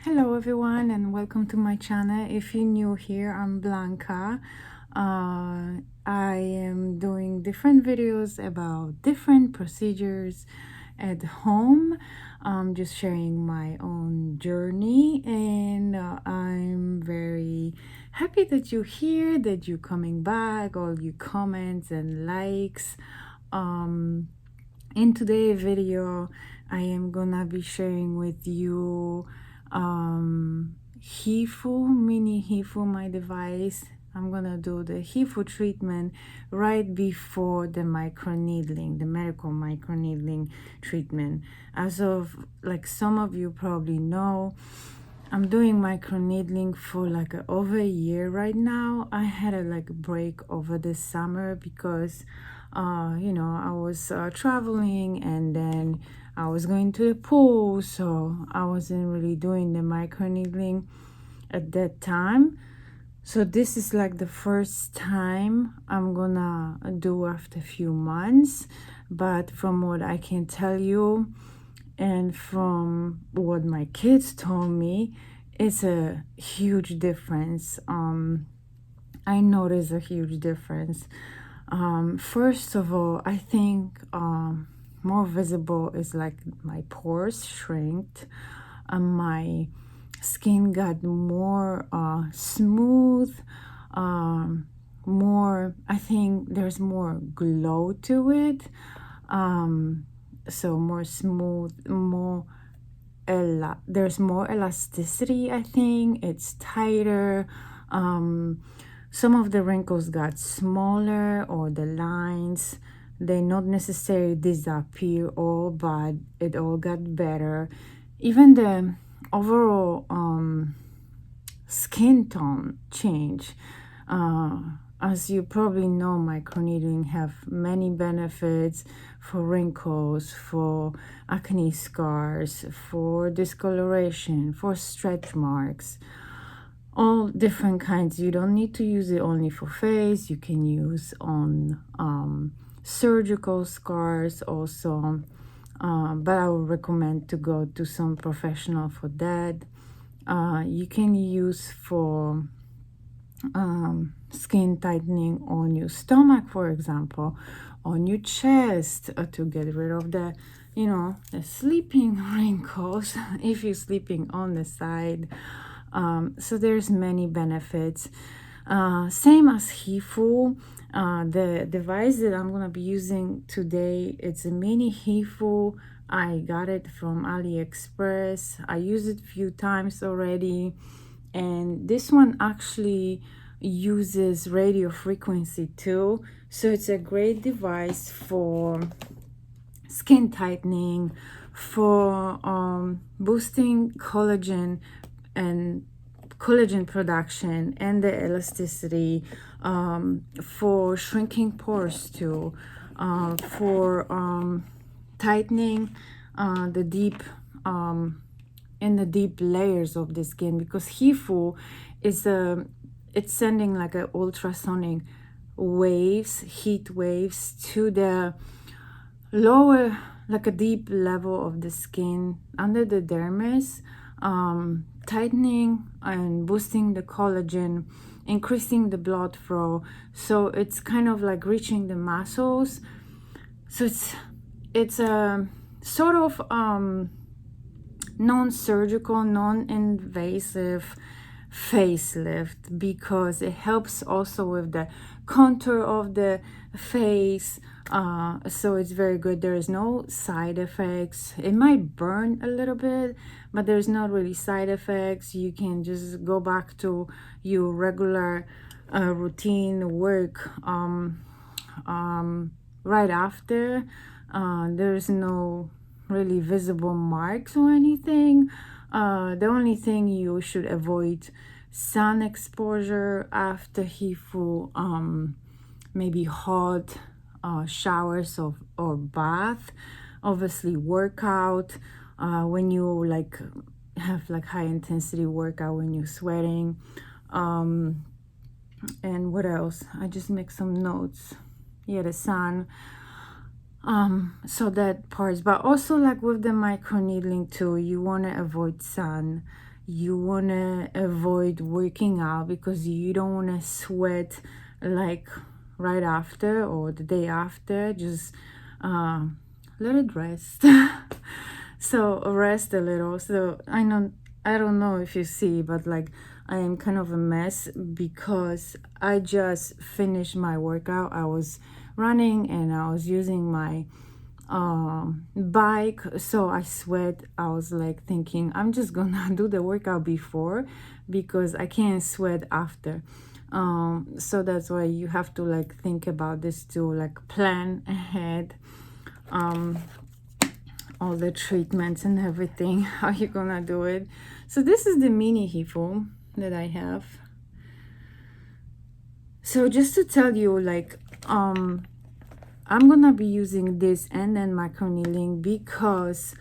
Hello everyone and welcome to my channel. If you're new here, I'm Blanca. I am doing different videos about different procedures at home. I'm just sharing my own journey, and I'm very happy that you're here, that you're coming back, all your comments and likes. In today's video, I am gonna be sharing with you Hifu, mini Hifu, my device. I'm gonna do the Hifu treatment right before the microneedling, the medical microneedling treatment. As of, like some of you probably know, I'm doing microneedling for like over a year right now. I had a break over the summer because you know, I was traveling, and then I was going to the pool, so I wasn't really doing the microneedling at that time. So this is like the first time I'm gonna do after a few months. But from what I can tell you, and from what my kids told me, it's a huge difference. I noticed a huge difference. First of all, I think more visible is like my pores shrinked, my skin got more smooth, more, I think there's more glow to it, so more smooth, more there's more elasticity. I think it's tighter. Some of the wrinkles got smaller, or the lines, they not necessarily disappear all, but it all got better. Even the overall skin tone change. As you probably know, microneedling have many benefits for wrinkles, for acne scars, for discoloration, for stretch marks, all different kinds. You don't need to use it only for face. You can use on surgical scars also, but I would recommend to go to some professional for that. You can use for skin tightening on your stomach, for example, on your chest, to get rid of the, you know, the sleeping wrinkles if you're sleeping on the side. So there's many benefits. Same as Hifu. The device that I'm gonna be using today, it's a mini Hifu. I got it from AliExpress. I used it a few times already, and this one actually uses radio frequency too, so it's a great device for skin tightening, for boosting collagen and collagen production and the elasticity, for shrinking pores too, for tightening the deep in the deep layers of the skin, because Hifu is it's sending like a ultrasonic waves, heat waves, to the lower, like a deep level of the skin under the dermis, tightening and boosting the collagen, increasing the blood flow. So it's kind of like reaching the muscles. So it's a sort of non-surgical, non-invasive facelift, because it helps also with the contour of the face. So it's very good. There is no side effects. It might burn a little bit, but there's not really side effects. You can just go back to your regular routine work right after. There's no really visible marks or anything. The only thing you should avoid, sun exposure after Hifu, maybe hot showers or bath, obviously workout, when you like have like high intensity workout, when you're sweating, and what else, I just make some notes. Yeah, the sun. So that part, but also like with the microneedling too, you want to avoid sun. you want to avoid working out because you don't want to sweat like right after or the day after. Just let it rest. So rest a little. So I don't know if you see, but like I am kind of a mess because I just finished my workout. I was running and I was using my bike, so I sweat. I was like thinking I'm just gonna do the workout before because I can't sweat after. So that's why you have to like think about this too, like plan ahead all the treatments and everything, how you gonna do it. So this is the mini Hifu that I have. So just to tell you, like I'm gonna be using this and then microneedling because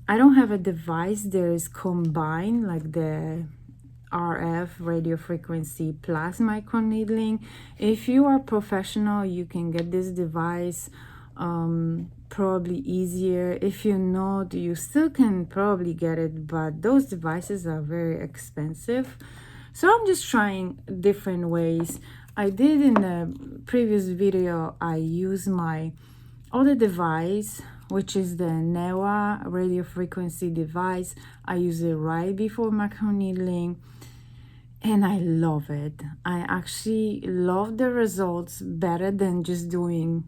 I don't have a device that is combined, like the RF radio frequency plus microneedling. If you are professional, you can get this device probably easier. If you're not, you still can probably get it, but those devices are very expensive. So I'm just trying different ways. I did in the previous video, I use my other device, which is the NEWA radio frequency device. I use it right before microneedling and I love it. I actually love the results better than just doing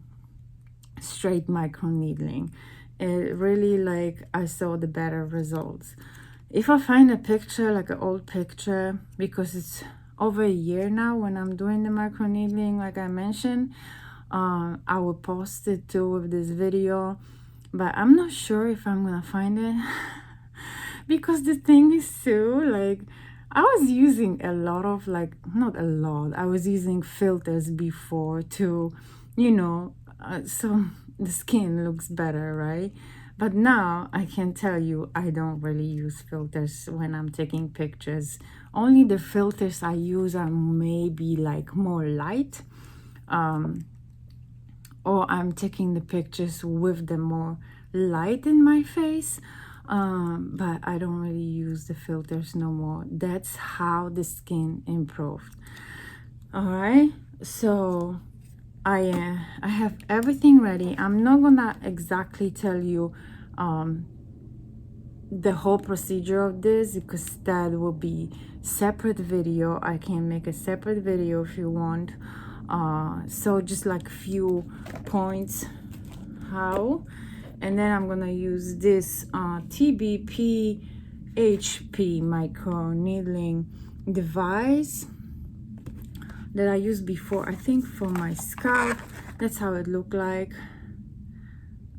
straight microneedling. It really, like, I saw the better results. If I find a picture, like an old picture, because it's over a year now when I'm doing the microneedling, like I mentioned, I will post it too with this video, but I'm not sure if I'm gonna find it because the thing is too, like, I was using a lot of, like, not a lot, I was using filters before to, you know, so the skin looks better, right? But now I can tell you I don't really use filters when I'm taking pictures. Only the filters I use are maybe like more light, or I'm taking the pictures with the more light in my face, but I don't really use the filters no more. That's how the skin improved. All right, so I have everything ready. I'm not gonna exactly tell you the whole procedure of this because that will be separate video. I can make a separate video if you want. So just like a few points how, and then I'm gonna use this TBPH microneedling device that I used before, I think for my scalp. That's how it looked like.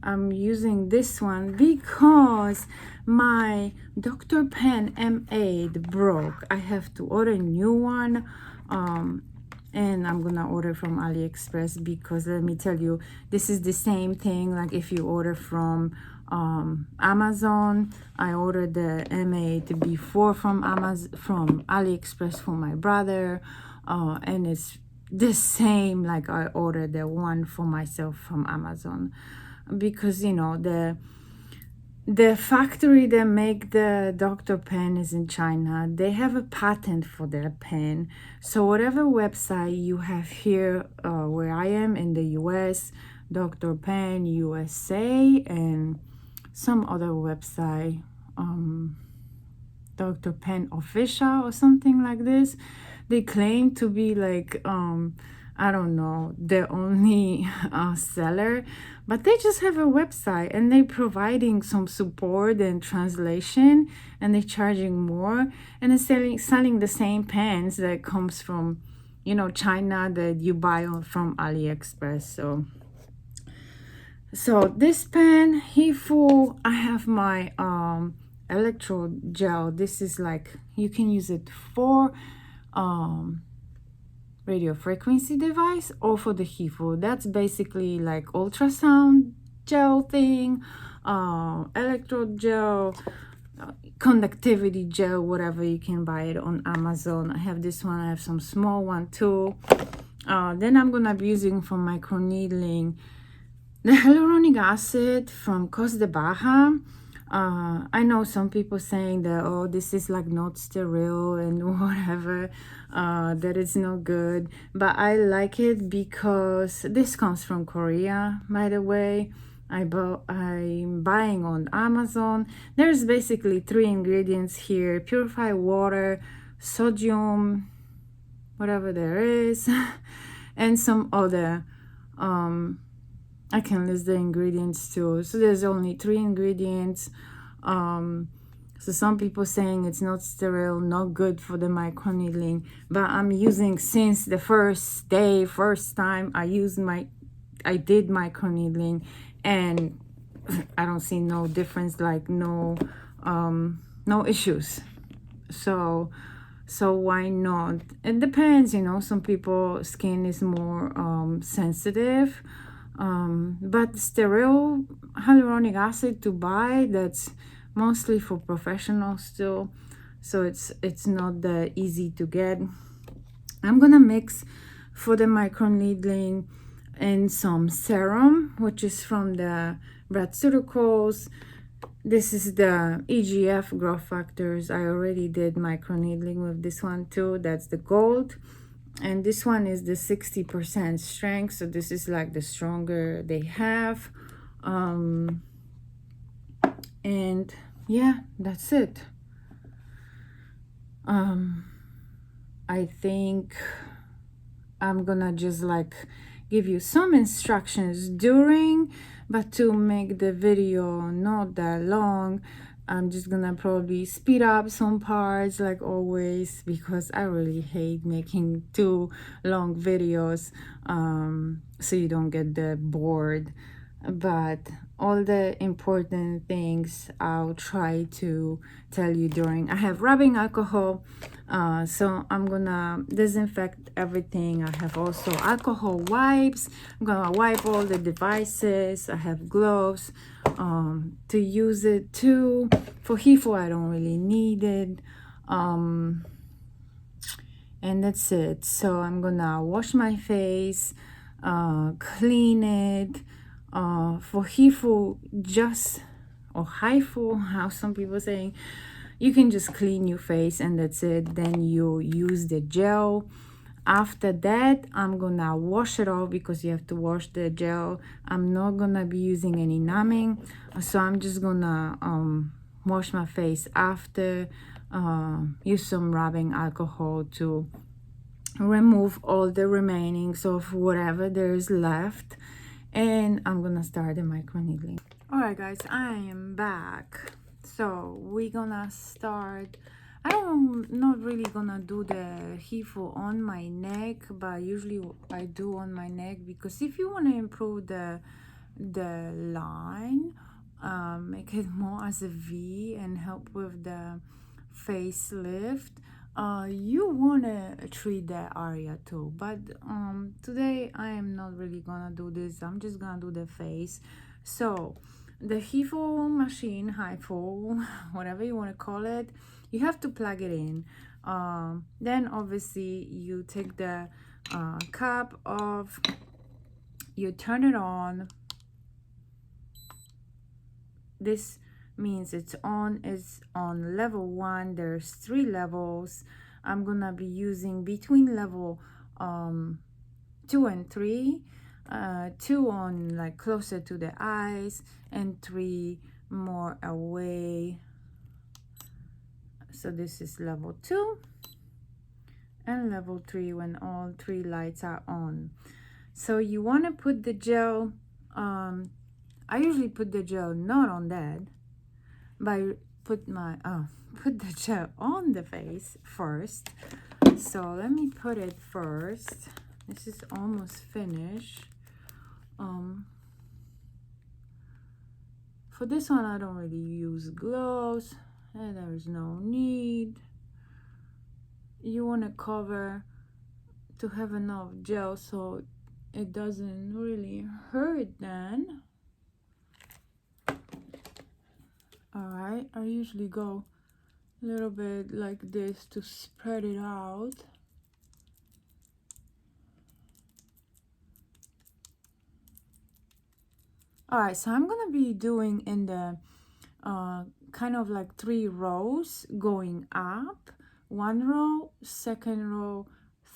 I'm using this one because my Dr. Pen M8 broke. I have to order a new one, and I'm gonna order from AliExpress because let me tell you, this is the same thing like if you order from Amazon. I ordered the M8 before from AliExpress for my brother, and it's the same like I ordered the one for myself from Amazon, because you know the factory that make the Dr. Pen is in China. They have a patent for their pen. So whatever website you have here, where I am in the US, Dr. Pen USA, and some other website, Dr. Pen Official or something like this, they claim to be like, I don't know, the only seller, but they just have a website and they're providing some support and translation, and they're charging more, and they're selling the same pens that comes from, you know, China that you buy from AliExpress. So this pen, Hifu, I have my Electro Gel. This is like, you can use it for radio frequency device or for the Hifu. That's basically like ultrasound gel thing, electro gel, conductivity gel, whatever. You can buy it on Amazon. I have this one. I have some small one too. Then I'm gonna be using for microneedling the hyaluronic acid from Costa de Baja. I know some people saying that, oh, this is like not sterile and whatever, that it's no good. But I like it because this comes from Korea, by the way. I'm buying on Amazon. There's basically 3 ingredients here: purified water, sodium, whatever there is, and some other. I can list the ingredients too. So there's only 3 ingredients. So some people saying it's not sterile, not good for the microneedling, but I'm using since the first time I did microneedling, and I don't see no difference, like no issues. So why not? It depends, you know, some people skin is more sensitive, but sterile hyaluronic acid to buy, that's mostly for professionals still, so it's not that easy to get. I'm gonna mix for the microneedling and some serum, which is from the Braceuticals. This is the EGF growth factors. I already did microneedling with this one too. That's the gold. And this one is the 60% strength. So this is like the stronger they have. And yeah, that's it. I think I'm gonna just like give you some instructions during, but to make the video not that long, I'm just gonna probably speed up some parts like always, because I really hate making too long videos, so you don't get bored. But all the important things I'll try to tell you during. I have rubbing alcohol, so I'm gonna disinfect everything. I have also alcohol wipes. I'm gonna wipe all the devices. I have gloves to use it too. For Hifu, I don't really need it, and that's it. So I'm gonna wash my face, clean it. For Hifu, or Hifu, how some people saying, you can just clean your face and that's it. Then you use the gel. After that, I'm gonna wash it off, because you have to wash the gel. I'm not gonna be using any numbing, so I'm just gonna wash my face after. Use some rubbing alcohol to remove all the remainings of whatever there is left, and I'm gonna start the microneedling. All right, guys, I am back. So we're gonna start. I'm not really gonna do the Hifu on my neck, but usually I do on my neck, because if you want to improve the line, make it more as a V and help with the facelift, you want to treat that area too. But today I am not really gonna do this. I'm just gonna do the face. So the Hifu machine, Hifu, whatever you want to call it, you have to plug it in. Then obviously you take the cap off, you turn it on. This means it's on level 1. There's 3 levels. I'm gonna be using between level 2 and 3. 2 on like closer to the eyes, and 3 more away. So this is level 2, and level 3 when all 3 lights are on. So you want to put the gel, I usually put the gel not on that, but I put the gel on the face first. So let me put it first. This is almost finished. For this one, I don't really use gloves, and there's no need. You want to cover to have enough gel so it doesn't really hurt then. Alright, I usually go a little bit like this to spread it out. Alright, so I'm gonna be doing in the kind of like 3 rows going up, 1 row, 2nd row,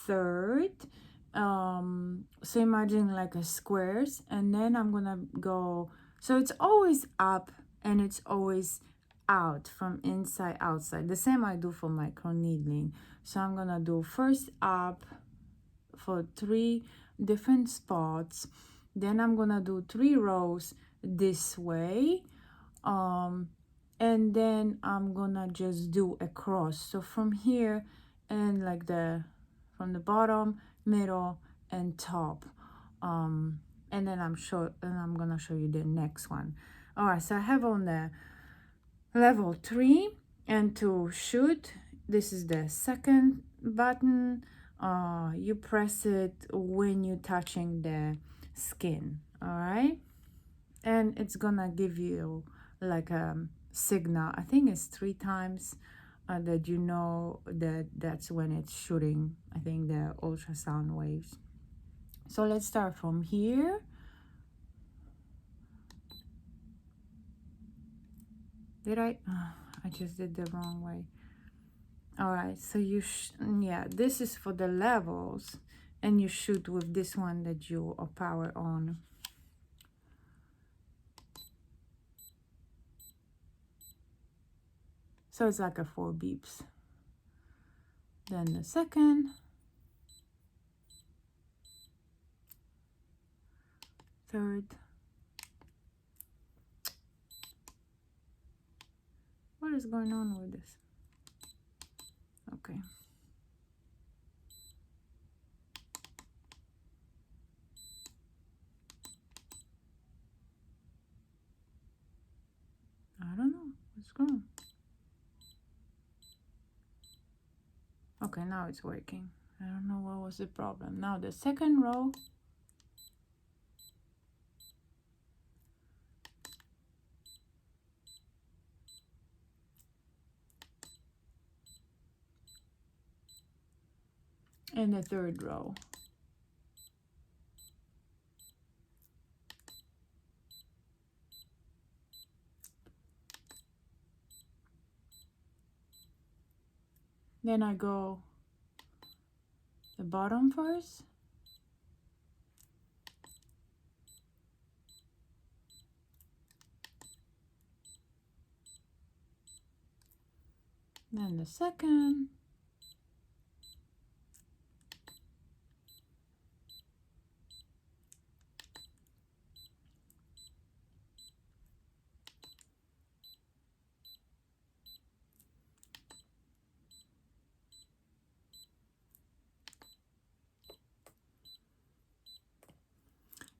3rd. So imagine like a squares, and then I'm gonna go, so it's always up and it's always out, from inside outside, the same I do for microneedling. So I'm gonna do first up for 3 different spots, then I'm gonna do 3 rows this way, and then I'm gonna just do a cross, so from here and like from the bottom, middle, and top, and then I'm gonna show you the next one. All right, so I have on the level 3, and to shoot, this is the 2nd button. You press it when you're touching the skin. All right, and it's gonna give you like a signal, I think it's 3 times, that you know that that's when it's shooting, I think, the ultrasound waves. So let's start from here. Did I just did the wrong way. All right, so yeah, this is for the levels, and you shoot with this one that you are power on. So it's like a 4 beeps. Then the 2nd, 3rd. What is going on with this? Okay. I don't know what's wrong. Okay, now it's working. I don't know what was the problem. Now the 2nd row. And the 3rd row. Then I go the bottom first. Then the 2nd.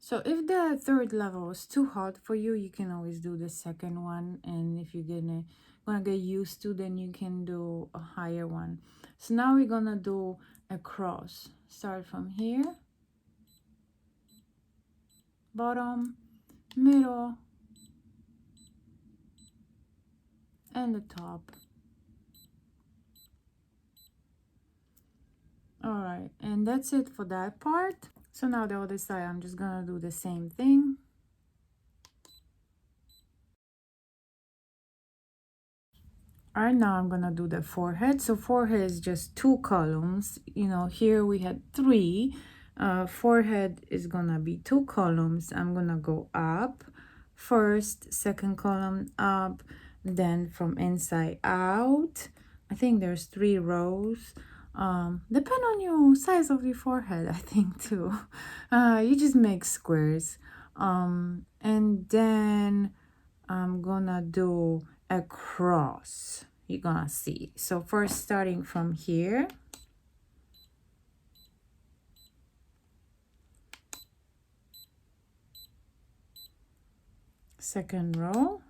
So if the 3rd level is too hot for you, you can always do the 2nd one. And if you're gonna get used to, then you can do a higher one. So now we're gonna do a cross. Start from here, bottom, middle, and the top. All right, and that's it for that part. So now the other side, I'm just gonna do the same thing. All right, now I'm gonna do the forehead. So forehead is just 2 columns. You know, here we had 3. Forehead is gonna be 2 columns. I'm gonna go up first, 2nd column up, then from inside out. I think there's 3 rows. Depend on your size of your forehead, I think, too. You just make squares. And then I'm gonna do a cross. You're gonna see. So first, starting from here, second row,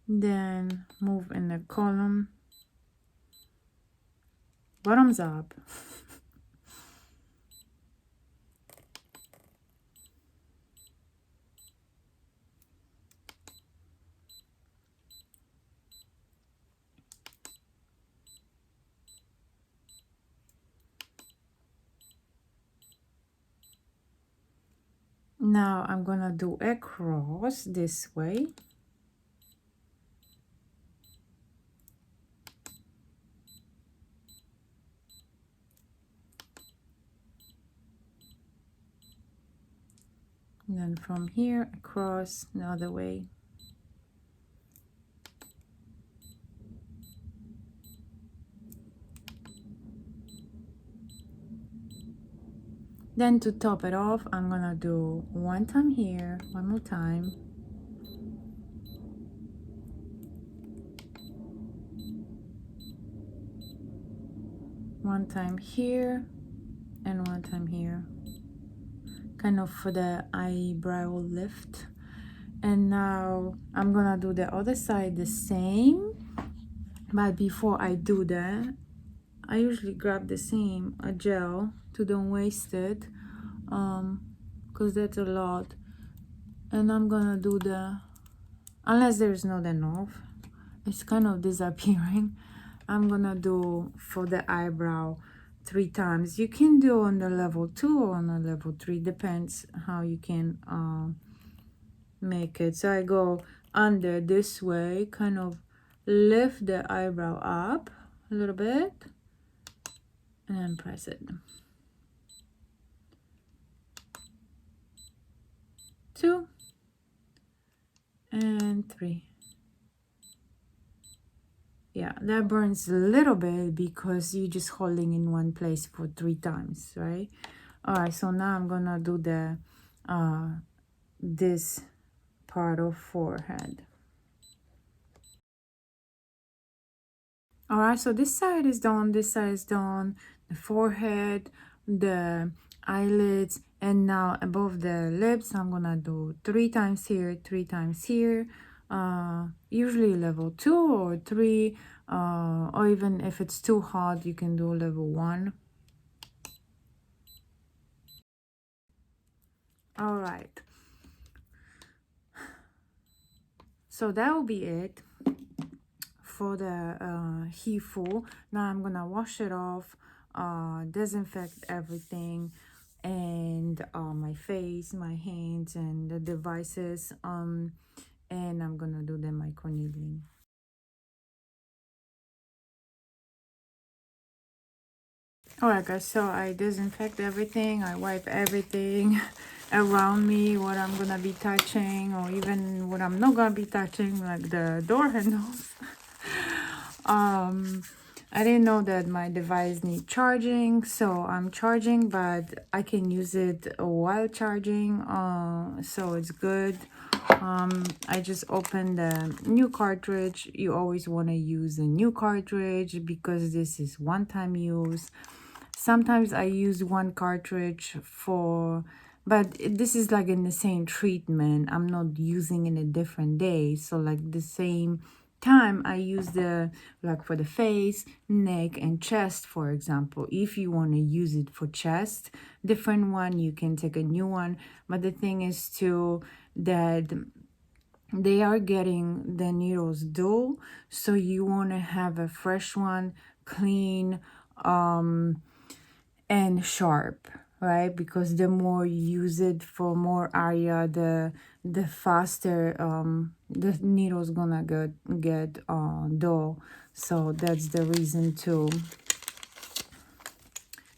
then move in the column, bottoms up. Now I'm gonna do across this way. And then from here across the other way. Then to top it off, I'm gonna do one time here, one more time. One time here and one time here. Kind of for the eyebrow lift. And now I'm gonna do the other side the same. But before I do that, I usually grab the same gel to don't waste it. Because that's a lot. And I'm gonna do the, unless there's not enough, it's kind of disappearing. I'm gonna do for the eyebrow 3 times. You can do on the level 2 or on the level 3, depends how you can make it. So I go under this way, kind of lift the eyebrow up a little bit and then press it. 2 and 3. Yeah, that burns a little bit because you're just holding in one place for 3 times, right? All right, so now I'm gonna do the this part of forehead. All right, so this side is done, this side is done, the forehead, the eyelids, and now above the lips, I'm gonna do 3 times here, 3 times here. Usually level 2 or 3, or even if it's too hot, you can do level 1. All right, so that will be it for the Hifu. Now I'm gonna wash it off, disinfect everything, and my face, my hands, and the devices, and I'm gonna do the microneedling. Alright guys, so I disinfect everything, I wipe everything around me, what I'm gonna be touching, or even what I'm not gonna be touching, like the door handles. I didn't know that my device needs charging, so I'm charging, but I can use it while charging, so it's good. I just opened the new cartridge. You always want to use a new cartridge because this is one-time use. Sometimes I use one cartridge for, but this is like in the same treatment. I'm not using in a different day, so like the same time I use the, like for the face, neck, and chest, for example. If you want to use it for chest, different one, you can take a new one. But the thing is too that they are getting the needles dull, so you want to have a fresh one, clean, and sharp, right? Because the more you use it for more area, the faster the needle's gonna get dull. So that's the reason too.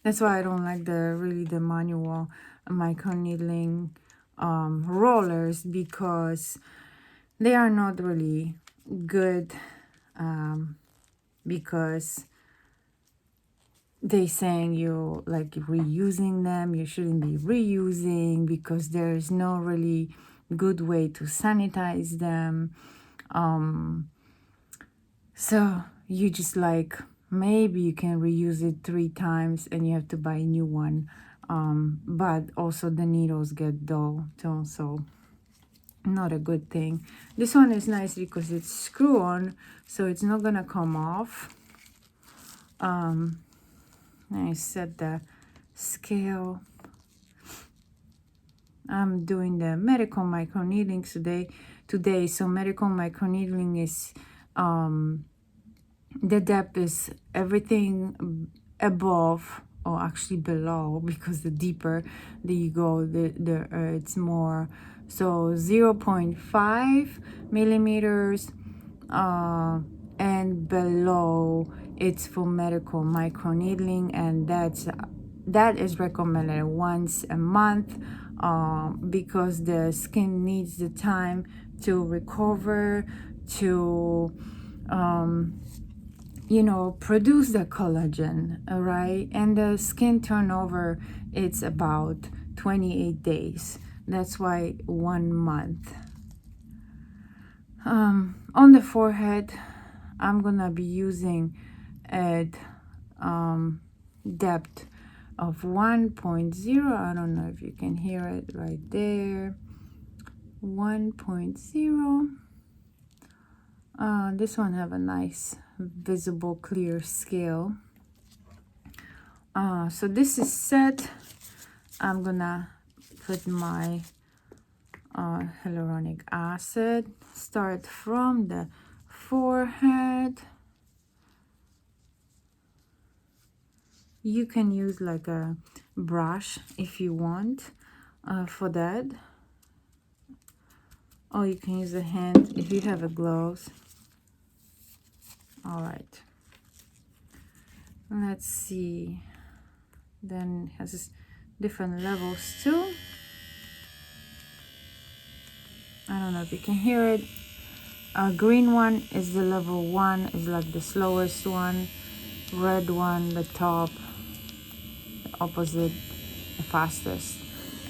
That's why I don't like the manual microneedling rollers, because they are not really good, because they saying you like reusing them. You shouldn't be reusing because there is no really good way to sanitize them. So you just like, maybe you can reuse it 3 times and you have to buy a new one. But also the needles get dull too, so not a good thing. This one is nice because it's screw on, so it's not gonna come off. I set the scale. I'm doing the medical microneedling today. So medical microneedling is the depth is everything above or actually below, because the deeper that you go, the it's more. So 0.5 millimeters and below, it's for medical microneedling, and that is recommended once a month, because the skin needs the time to recover, to you know, produce the collagen, all right? And the skin turnover, it's about 28 days. That's why 1 month. On the forehead, I'm gonna be using at depth of 1.0. I don't know if you can hear it right there. 1.0. This one have a nice visible clear scale. So this is set. I'm gonna put my hyaluronic acid. Start from the forehead. You can use like a brush if you want for that, or you can use a hand if you have a gloves. All right, let's see. Then it has different levels too. I don't know if you can hear it. Green one is the level 1, is like the slowest one. Red one, the top. The opposite, the fastest.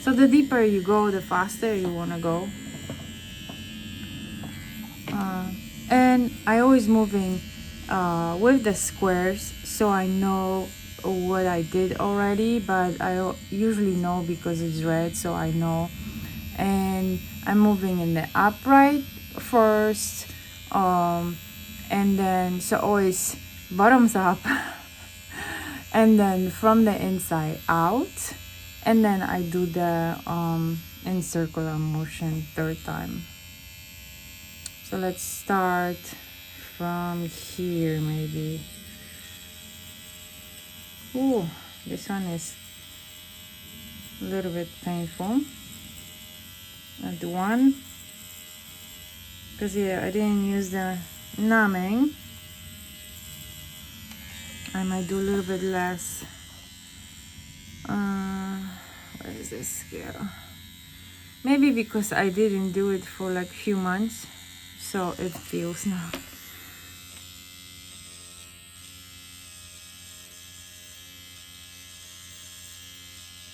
So the deeper you go, the faster you want to go. And I always moving with the squares, so I know what I did already, but I usually know because it's red, so I know. And I'm moving in the upright first, and then so always bottoms up, and then from the inside out, and then I do the in circular motion 3rd time. So let's start from here maybe. Ooh, this one is a little bit painful. At 1, because yeah, I didn't use the numbing. I might do a little bit less. Where is this scale? Maybe because I didn't do it for like few months, so it feels now.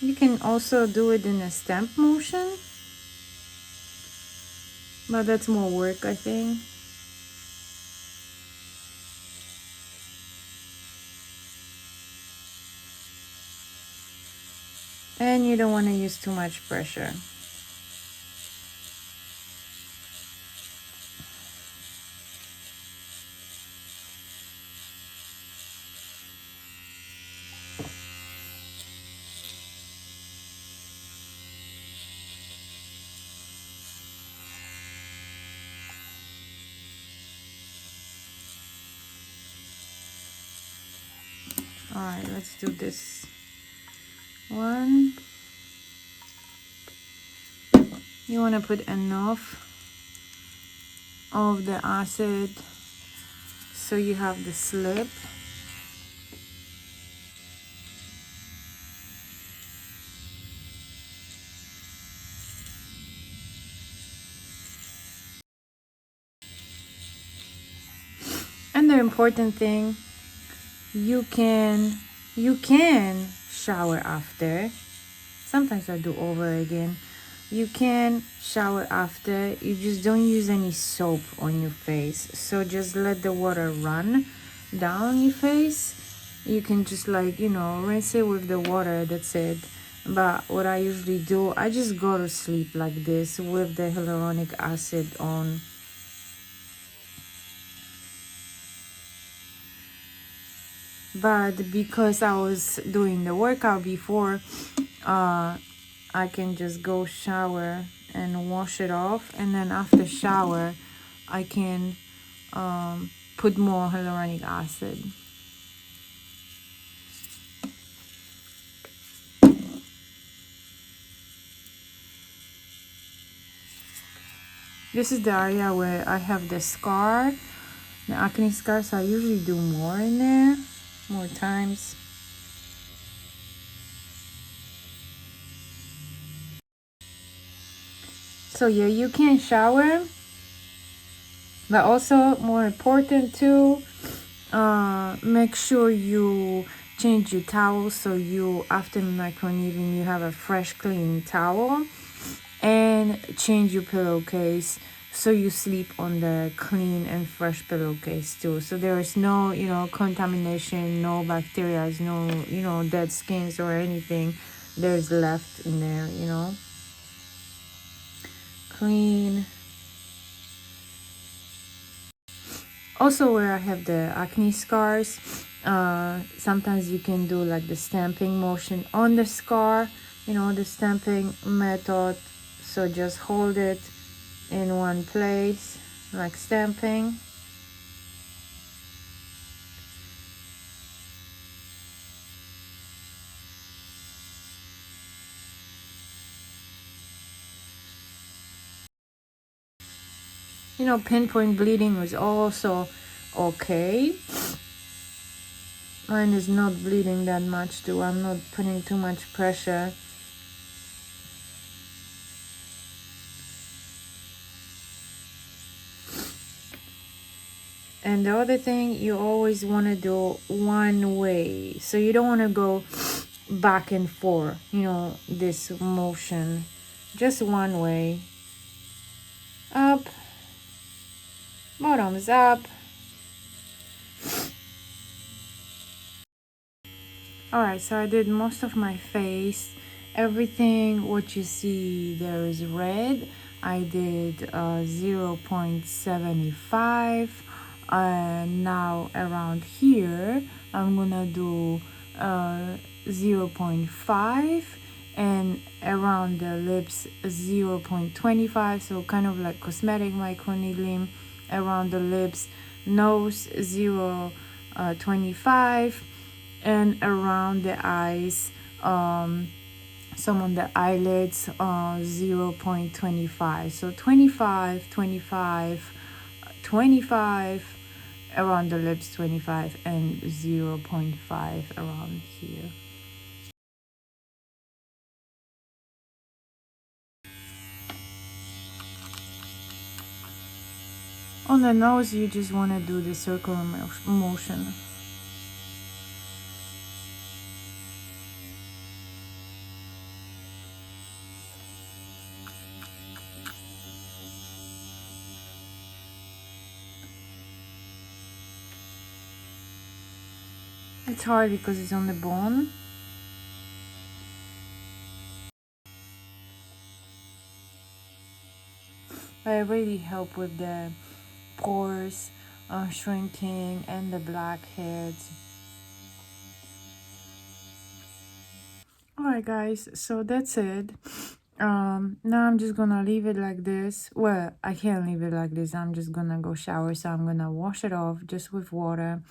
You can also do it in a stamp motion, but that's more work, I think. And you don't want to use too much pressure. All right, let's do this one. You want to put enough of the acid so you have the slip. And the important thing, you can shower after. Sometimes I do over again. You can shower after. You just don't use any soap on your face, so just let the water run down your face. You can just, like, you know, rinse it with the water, that's it. But what I usually do, I just go to sleep like this with the hyaluronic acid on. But because I was doing the workout before, I can just go shower and wash it off, and then after shower I can put more hyaluronic acid. This is the area where I have the scar, the acne scar, so I usually do more in there, more times. So yeah, you can shower, but also more important too, make sure you change your towel, so you, after microneedling, you have a fresh clean towel, and change your pillowcase so you sleep on the clean and fresh pillowcase too, so there is no, you know, contamination, no bacteria, no, you know, dead skins or anything there's left in there, you know. Clean. Also, where I have the acne scars, sometimes you can do like the stamping motion on the scar, you know, the stamping method. So just hold it in one place, like stamping. You know, pinpoint bleeding was also okay. Mine is not bleeding that much too. I'm not putting too much pressure. And the other thing, you always want to do one way. So you don't want to go back and forth, you know, this motion. Just one way. Up. Bottoms up. Alright, so I did most of my face. Everything what you see there is red. I did 0.75. Now around here I'm gonna do 0.5, and around the lips 0.25, so kind of like cosmetic microneedling around the lips. Nose 0.25, and around the eyes, some on the eyelids 0.25, so 25, 25, 25 around the lips, 25, and 0.5 around here. On the nose, you just want to do the circular motion. It's hard because it's on the bone. But it really helps with the pores shrinking and the blackheads. Alright guys, so that's it. Now I'm just gonna leave it like this. Well, I can't leave it like this. I'm just gonna go shower, so I'm gonna wash it off just with water.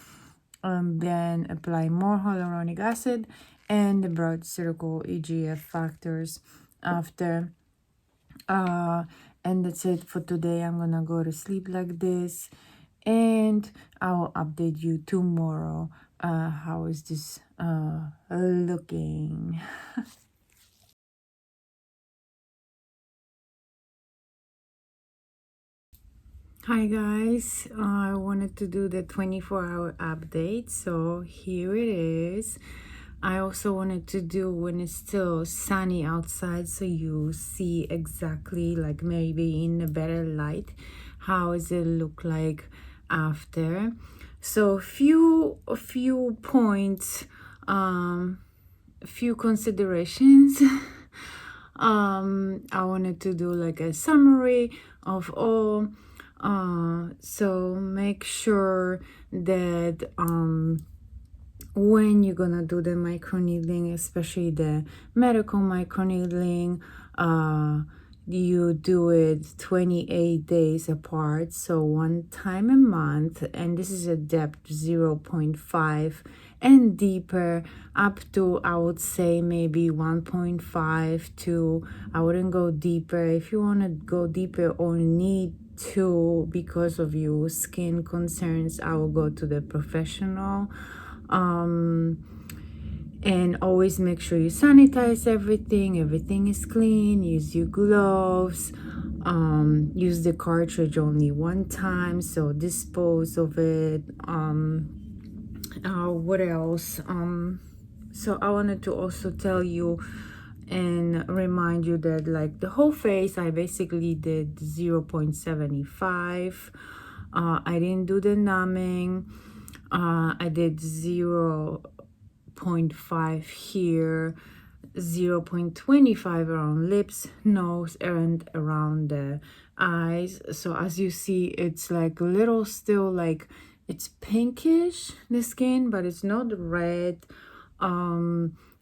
Then apply more hyaluronic acid and the broad circle EGF factors after. And that's it for today. I'm gonna go to sleep like this, and I will update you tomorrow. How is this looking? Hi guys, I wanted to do the 24-hour update, so here it is. I also wanted to do when it's still sunny outside, so you see exactly, like maybe in a better light, how does it look like after. So a few points, a few considerations. I wanted to do like a summary of all. So make sure that when you're gonna do the microneedling, especially the medical microneedling, you do it 28 days apart, so one time a month, and this is a depth 0.5 and deeper up to, I would say, maybe 1.5 to, I wouldn't go deeper. If you want to go deeper or need too, because of your skin concerns, I will go to the professional. And always make sure you sanitize everything is clean. Use your gloves. Use the cartridge only one time, so dispose of it. What else? So I wanted to also tell you and remind you that like the whole face, I basically did 0.75. I didn't do the numbing. I did 0.5 here, 0.25 around lips, nose, and around the eyes. So as you see, it's like a little still like it's pinkish, the skin, but it's not red.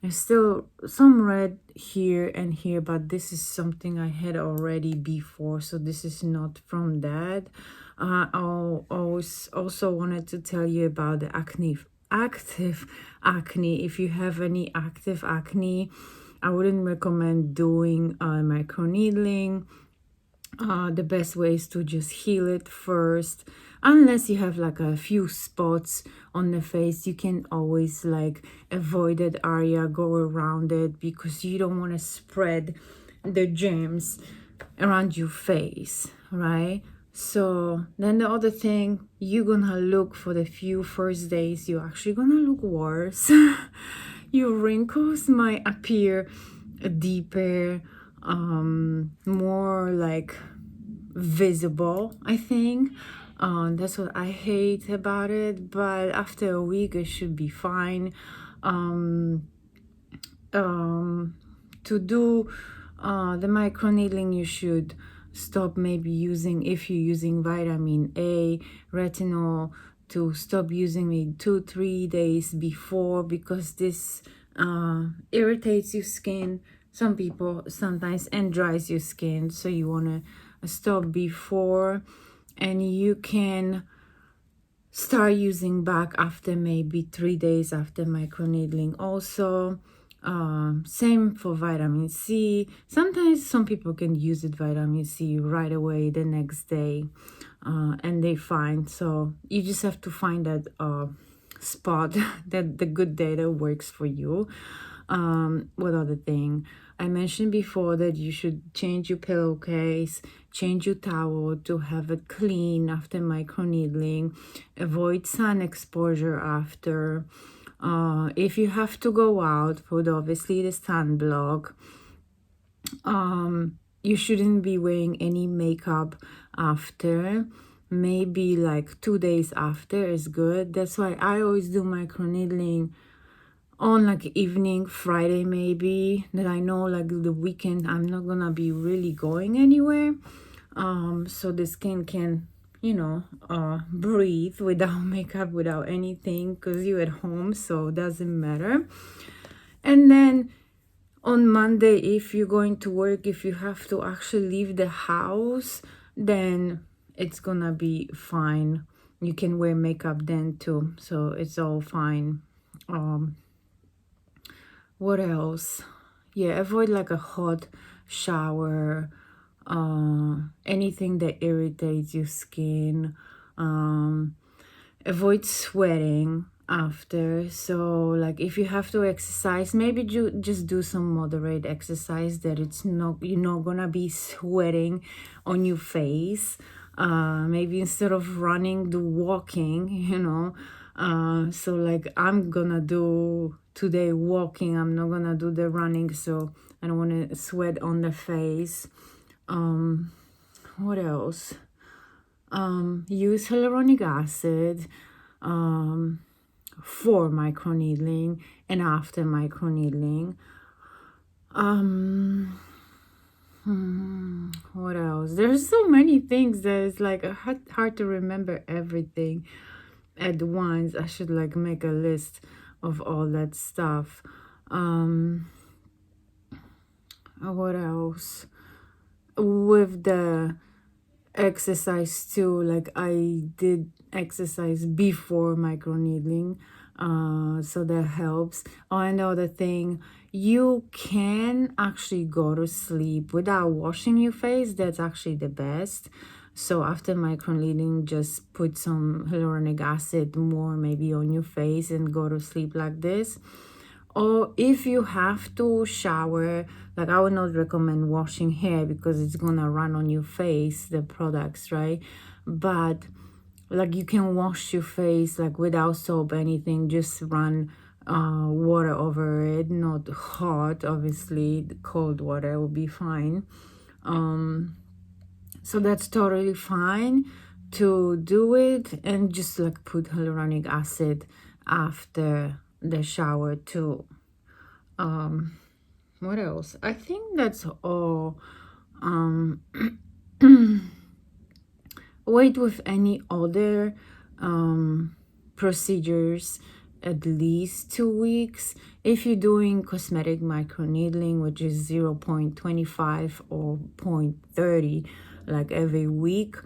There's still some red here and here, but this is something I had already before, so this is not from that. I also wanted to tell you about the active acne. If you have any active acne, I wouldn't recommend doing microneedling. The best way is to just heal it first, unless you have like a few spots on the face. You can always like avoid that area, go around it, because you don't want to spread the germs around your face, right? So then the other thing, you're gonna look for the few first days, you're actually gonna look worse. Your wrinkles might appear deeper, more like visible, I think. That's what I hate about it, but after a week it should be fine. To do the microneedling, you should stop maybe using, if you're using vitamin A, retinol, to stop using it 2-3 days before, because this irritates your skin, some people sometimes, and dries your skin. So you want to stop before, and you can start using back after maybe 3 days after microneedling. Also, same for vitamin C. Sometimes some people can use it, vitamin C, right away the next day, and they fine. So you just have to find that spot, that the good day that works for you. What other thing? I mentioned before that you should change your pillowcase, change your towel to have it clean after microneedling. Avoid sun exposure after. If you have to go out, put obviously the sunblock. You shouldn't be wearing any makeup after. Maybe like 2 days after is good. That's why I always do microneedling on like evening, Friday maybe, that I know like the weekend I'm not gonna be really going anywhere. So the skin can, you know, breathe without makeup, without anything, because you're at home, so it doesn't matter. And then on Monday, if you're going to work, if you have to actually leave the house, then it's gonna be fine. You can wear makeup then too, so it's all fine. What else? Yeah, avoid like a hot shower, anything that irritates your skin. Avoid sweating after. So like if you have to exercise, maybe just do some moderate exercise that it's not, you're not gonna be sweating on your face. Maybe instead of running, do walking, you know. So like I'm gonna do today walking, I'm not gonna do the running, so I don't want to sweat on the face. What else? Use hyaluronic acid for microneedling and after microneedling. What else? There's so many things that it's like hard to remember everything at once. I should like make a list of all that stuff. What else? With the exercise too, like I did exercise before microneedling, so that helps. Another thing, you can actually go to sleep without washing your face. That's actually the best. So after microneedling, just put some hyaluronic acid more maybe on your face and go to sleep like this. Or if you have to shower, like I would not recommend washing hair because it's gonna run on your face, the products, right? But like you can wash your face like without soap, anything, just run water over it, not hot, obviously, the cold water will be fine. So that's totally fine to do it, and just like put hyaluronic acid after the shower too. What else? I think that's all. Wait with any other procedures at least 2 weeks. If you're doing cosmetic microneedling, which is 0.25 or 0.30 like every week,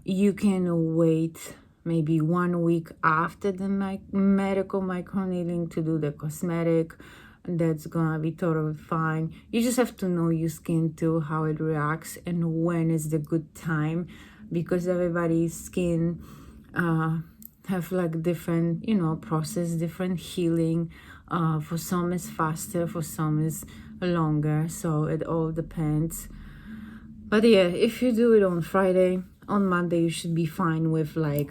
you can wait maybe 1 week after the medical microneedling to do the cosmetic. That's gonna be totally fine. You just have to know your skin too, how it reacts and when is the good time, because everybody's skin have like different, you know, process, different healing. For some is faster, for some is longer, so it all depends. But yeah, if you do it on Friday, on Monday you should be fine with like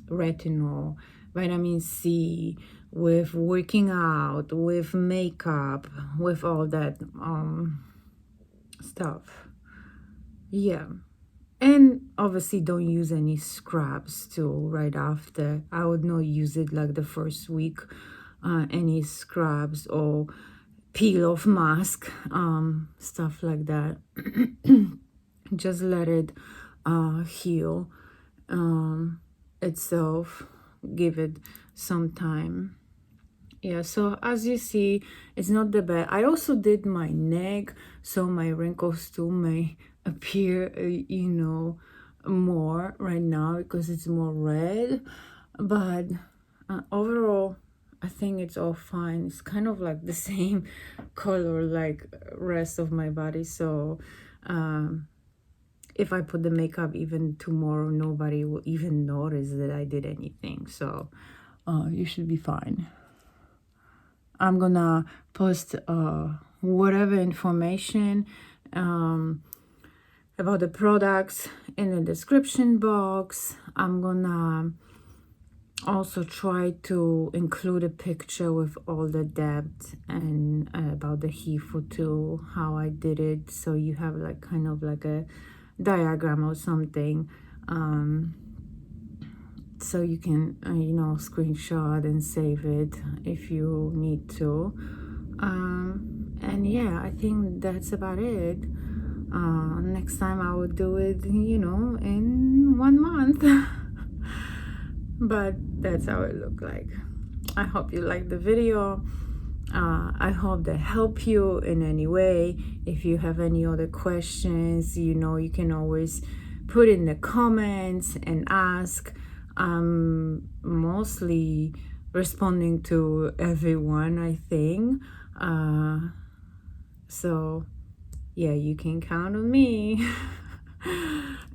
retinol, vitamin C, with working out, with makeup, with all that stuff. Yeah. And obviously don't use any scrubs too right after. I would not use it like the first week, any scrubs or peel off mask, stuff like that. Just let it heal itself, give it some time. Yeah, so as you see, it's not the bad. I also did my neck, so my wrinkles too may appear, you know, more right now because it's more red. But overall, I think it's all fine. It's kind of like the same color like rest of my body. So if I put the makeup even tomorrow, nobody will even notice that I did anything. So you should be fine. I'm gonna post whatever information about the products in the description box. I'm gonna also try to include a picture with all the depth and about the Hifu too, how I did it, so you have like kind of like a diagram or something, so you can you know, screenshot and save it if you need to. And yeah, I think that's about it. Next time I will do it, you know, in 1 month. But that's how it look like. I hope you like the video. I hope that help you in any way. If you have any other questions, you know, you can always put in the comments and ask. I'm mostly responding to everyone, I think. So yeah, you can count on me.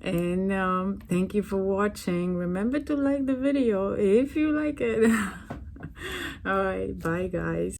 And thank you for watching. Remember to like the video if you like it. All right, bye guys.